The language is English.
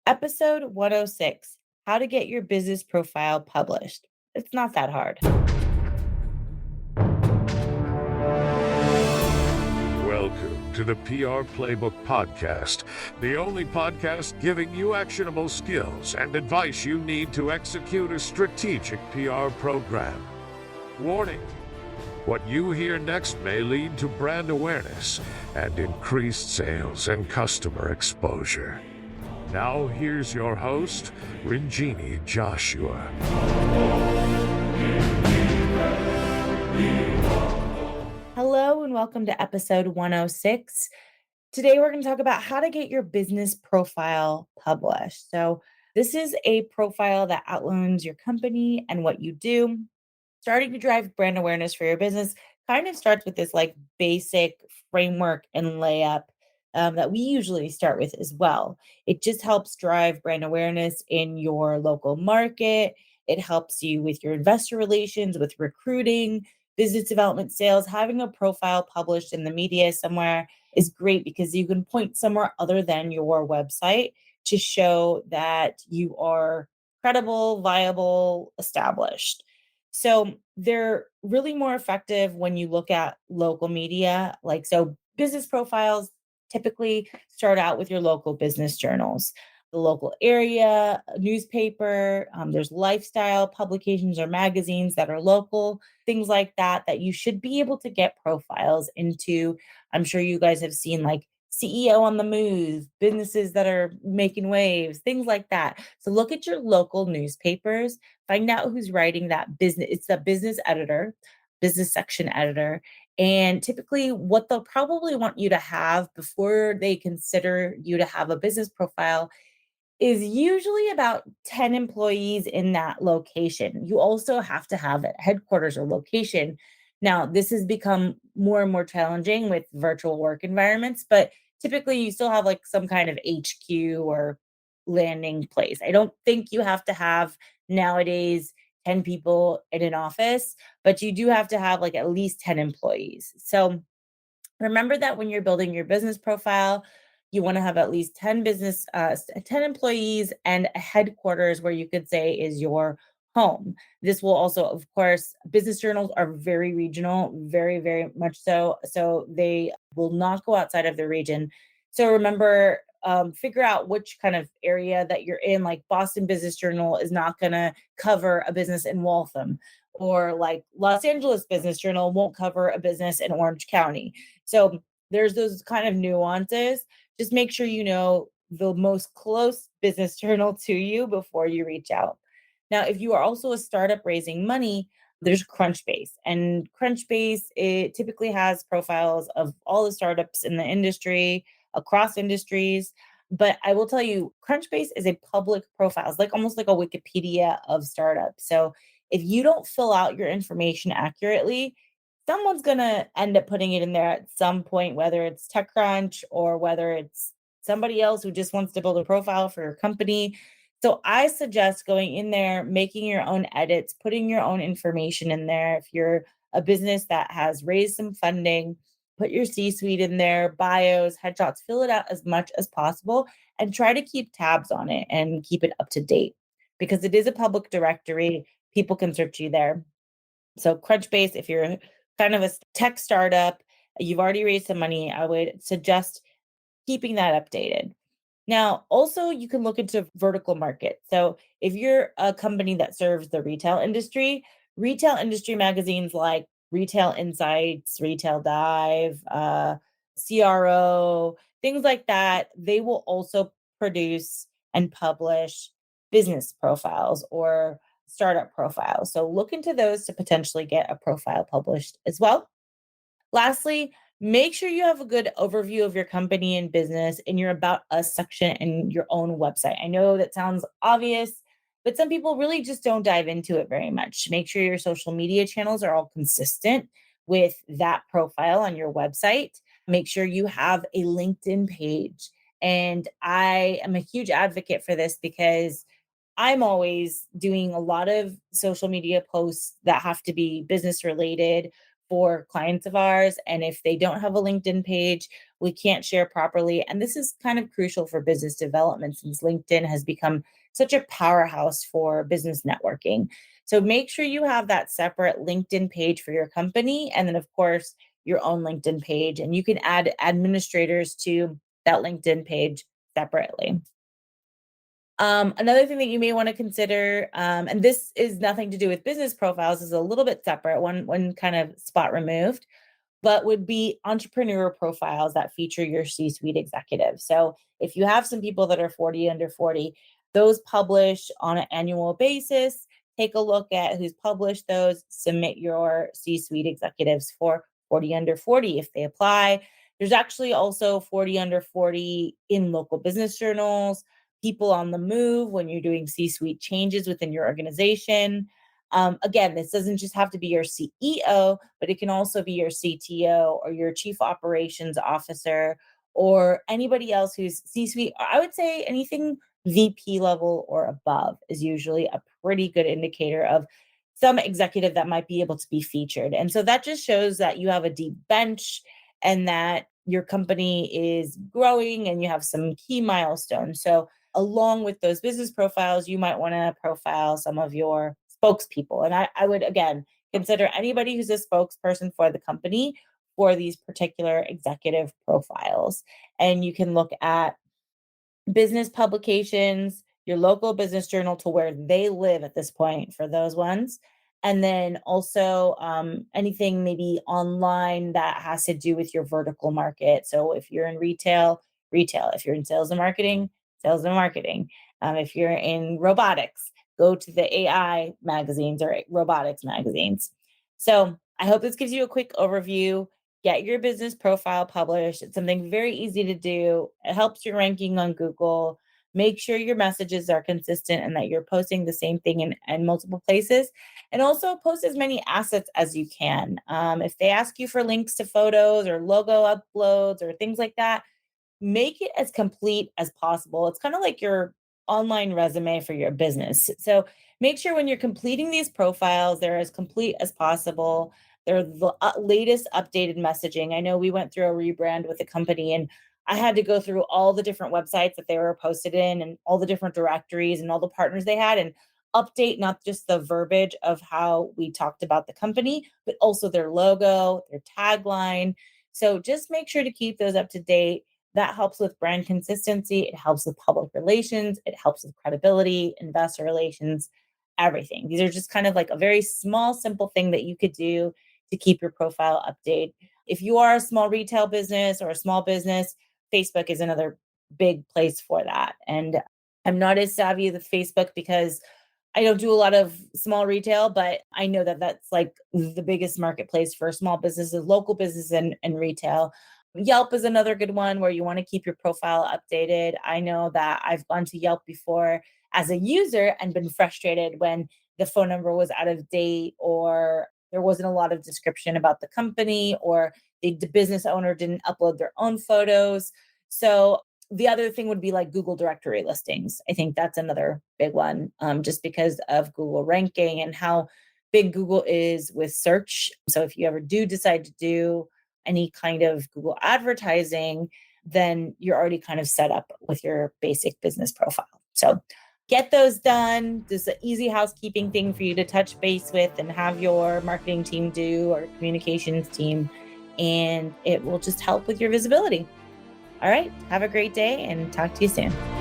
Episode 106, How to Get Your Business Profile Published. It's not that hard. Welcome to the PR Playbook Podcast, the only podcast giving you actionable skills and advice you need to execute a strategic PR program. Warning: what you hear next may lead to brand awareness and increased sales and customer exposure. Now here's your host, Rinjini Joshua. Hello and welcome to episode 106. Today we're going to talk about how to get your business profile published. So this is a profile that outlines your company and what you do. Starting to drive brand awareness for your business kind of starts with this like basic framework and layup that we usually start with as well. It just helps drive brand awareness in your local market. It helps you with your investor relations, with recruiting, business development, sales. Having a profile published in the media somewhere is great because you can point somewhere other than your website to show that you are credible, viable, established. So they're really more effective when you look at local media. So business profiles typically start out with your local business journals, the local area newspaper. There's lifestyle publications or magazines that are local, things like that, that you should be able to get profiles into. I'm sure you guys have seen like CEO on the move, businesses that are making waves, things like that. So look at your local newspapers, find out who's writing that business. It's the business editor, business section editor. And typically, what they'll probably want you to have before they consider you to have a business profile is usually about 10 employees in that location. You also have to have a headquarters or location. Now, this has become more and more challenging with virtual work environments, but typically you still have like some kind of HQ or landing place. I don't think you have to have nowadays 10 people in an office, but you do have to have like at least 10 employees. So remember that when you're building your business profile, you want to have at least 10 employees and a headquarters where you could say is your home. This will also, of course, business journals are very regional, very, very much so. So they will not go outside of the region. So remember, figure out which kind of area that you're in. Like Boston Business Journal is not going to cover a business in Waltham, or like Los Angeles Business Journal won't cover a business in Orange County. So there's those kind of nuances. Just make sure you know the most close business journal to you before you reach out. Now, if you are also a startup raising money, there's Crunchbase. And Crunchbase, it typically has profiles of all the startups in the industry, across industries. But I will tell you, Crunchbase is a public profile. It's like almost like a Wikipedia of startups. So if you don't fill out your information accurately, someone's going to end up putting it in there at some point, whether it's TechCrunch or whether it's somebody else who just wants to build a profile for your company. So I suggest going in there, making your own edits, putting your own information in there. If you're a business that has raised some funding, put your C-suite in there, bios, headshots, fill it out as much as possible and try to keep tabs on it and keep it up to date because it is a public directory. People can search you there. So Crunchbase, if you're kind of a tech startup, you've already raised some money, I would suggest keeping that updated. Now, also, you can look into vertical market. So if you're a company that serves the retail industry magazines like Retail Insights, Retail Dive, CRO, things like that, they will also produce and publish business profiles or startup profiles. So look into those to potentially get a profile published as well. Lastly, make sure you have a good overview of your company and business in your About Us section in your own website. I know that sounds obvious, but some people really just don't dive into it very much. Make sure your social media channels are all consistent with that profile on your website. Make sure you have a LinkedIn page. And I am a huge advocate for this because I'm always doing a lot of social media posts that have to be business related for clients of ours. And if they don't have a LinkedIn page, we can't share properly. And this is kind of crucial for business development since LinkedIn has become such a powerhouse for business networking. So make sure you have that separate LinkedIn page for your company. And then, of course, your own LinkedIn page. And you can add administrators to that LinkedIn page separately. Another thing that you may want to consider, and this is nothing to do with business profiles, is a little bit separate, one kind of spot removed, but would be entrepreneur profiles that feature your C-suite executives. So if you have some people that are 40 under 40, those publish on an annual basis. Take a look at who's published those, submit your C-suite executives for 40 under 40 if they apply. There's actually also 40 under 40 in local business journals, people on the move when you're doing C-suite changes within your organization. Again, this doesn't just have to be your CEO, but it can also be your CTO or your chief operations officer or anybody else who's C-suite. I would say anything VP level or above is usually a pretty good indicator of some executive that might be able to be featured. And so that just shows that you have a deep bench and that your company is growing and you have some key milestones. So along with those business profiles, you might want to profile some of your spokespeople. And I would, again, consider anybody who's a spokesperson for the company for these particular executive profiles. And you can look at business publications, your local business journal to where they live at this point for those ones. And then also anything maybe online that has to do with your vertical market. So if you're in retail, retail. If you're in sales and marketing, sales and marketing. If you're in robotics, go to the AI magazines or robotics magazines. So I hope this gives you a quick overview. Get your business profile published. It's something very easy to do. It helps your ranking on Google. Make sure your messages are consistent and that you're posting the same thing in multiple places. And also post as many assets as you can. If they ask you for links to photos or logo uploads or things like that, make it as complete as possible. It's kind of like your online resume for your business. So make sure when you're completing these profiles, they're as complete as possible. They're the latest updated messaging. I know we went through a rebrand with the company and I had to go through all the different websites that they were posted in and all the different directories and all the partners they had and update not just the verbiage of how we talked about the company, but also their logo, their tagline. So just make sure to keep those up to date. That helps with brand consistency. It helps with public relations. It helps with credibility, investor relations, everything. These are just kind of like a very small, simple thing that you could do to keep your profile updated. If you are a small retail business or a small business, Facebook is another big place for that. And I'm not as savvy with Facebook because I don't do a lot of small retail, but I know that that's like the biggest marketplace for small businesses, local business and retail. Yelp is another good one where you want to keep your profile updated. I know that I've gone to Yelp before as a user and been frustrated when the phone number was out of date or there wasn't a lot of description about the company or the business owner didn't upload their own photos. So the other thing would be like Google directory listings. I think that's another big one, just because of Google ranking and how big Google is with search. So if you ever do decide to do any kind of Google advertising, then you're already kind of set up with your basic business profile. So get those done. This is an easy housekeeping thing for you to touch base with and have your marketing team do or communications team, and it will just help with your visibility. All right. Have a great day and talk to you soon.